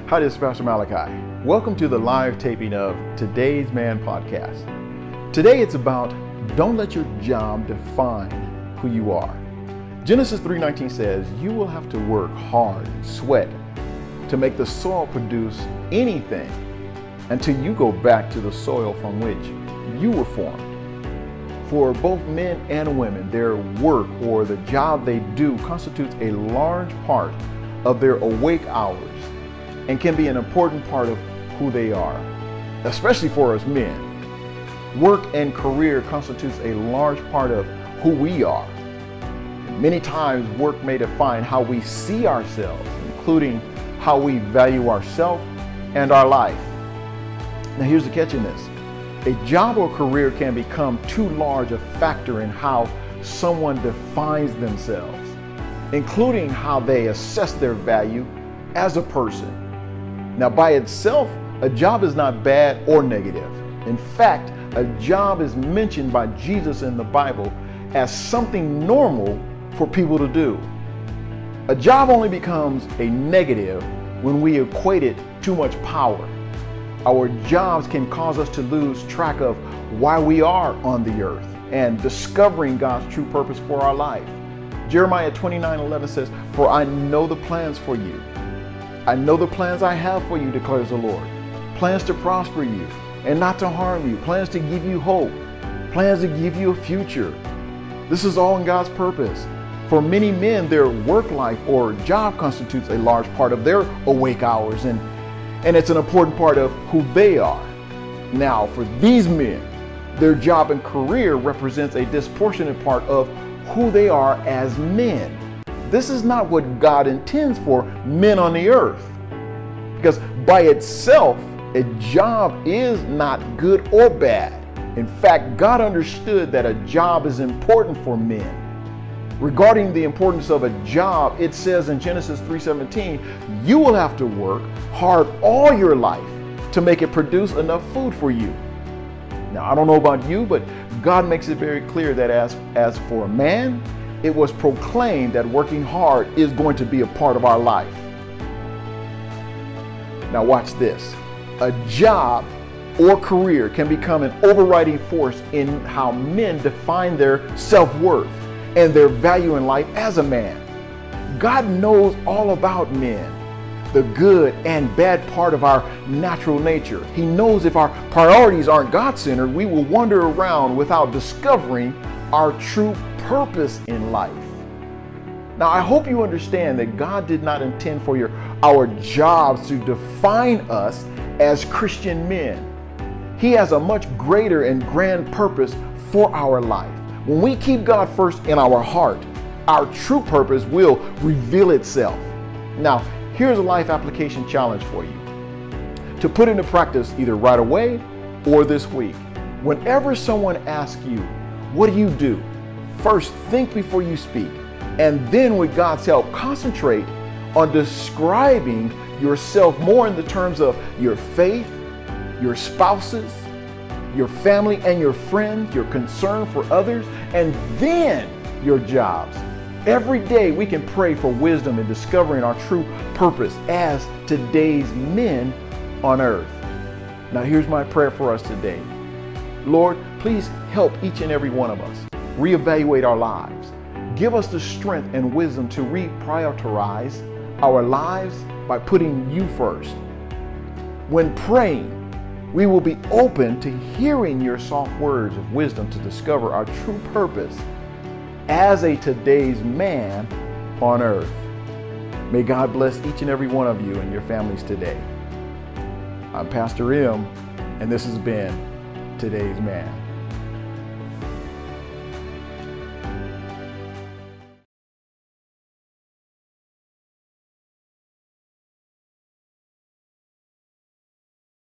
Hi, this is Pastor Malachi. Welcome to the live taping of Today's Man podcast. Today it's about don't let your job define who you are. Genesis 3:19 says you will have to work hard and sweat to make the soil produce anything until you go back to the soil from which you were formed. For both men and women, their work or the job they do constitutes a large part of their awake hours and can be an important part of who they are, especially for us men. Work and career constitutes a large part of who we are. Many times work may define how we see ourselves, including how we value ourselves and our life. Now here's the catch in this. A job or career can become too large a factor in how someone defines themselves, including how they assess their value as a person. Now, by itself, a job is not bad or negative. In fact, a job is mentioned by Jesus in the Bible as something normal for people to do. A job only becomes a negative when we equate it too much power. Our jobs can cause us to lose track of why we are on the earth and discovering God's true purpose for our life. Jeremiah 29:11 says, "For I know the plans for you. I know the plans I have for you, declares the Lord. Plans to prosper you and not to harm you. Plans to give you hope. Plans to give you a future." This is all in God's purpose. For many men, their work life or job constitutes a large part of their awake hours, and it's an important part of who they are. Now, for these men, their job and career represents a disproportionate part of who they are as men. This is not what God intends for men on the earth. Because by itself, a job is not good or bad. In fact, God understood that a job is important for men. Regarding the importance of a job, it says in Genesis 3:17, you will have to work hard all your life to make it produce enough food for you. Now, I don't know about you, but God makes it very clear that as for a man, it was proclaimed that working hard is going to be a part of our life. Now watch this. A job or career can become an overriding force in how men define their self-worth and their value in life as a man. God knows all about men, the good and bad part of our natural nature. He knows if our priorities aren't God-centered, we will wander around without discovering our true purpose in life. Now, I hope you understand that God did not intend for our jobs to define us as Christian men. He has a much greater and grand purpose for our life. When we keep God first in our heart, our true purpose will reveal itself. Now, here's a life application challenge for you to put into practice either right away or this week. Whenever someone asks you, what do? First, think before you speak, and then with God's help, concentrate on describing yourself more in the terms of your faith, your spouses, your family and your friends, your concern for others, and then your jobs. Every day we can pray for wisdom in discovering our true purpose as today's men on earth. Now here's my prayer for us today. Lord, please help each and every one of us reevaluate our lives. Give us the strength and wisdom to reprioritize our lives by putting you first. When praying, we will be open to hearing your soft words of wisdom to discover our true purpose as a today's man on earth. May God bless each and every one of you and your families today. I'm Pastor M, and this has been Today's Man.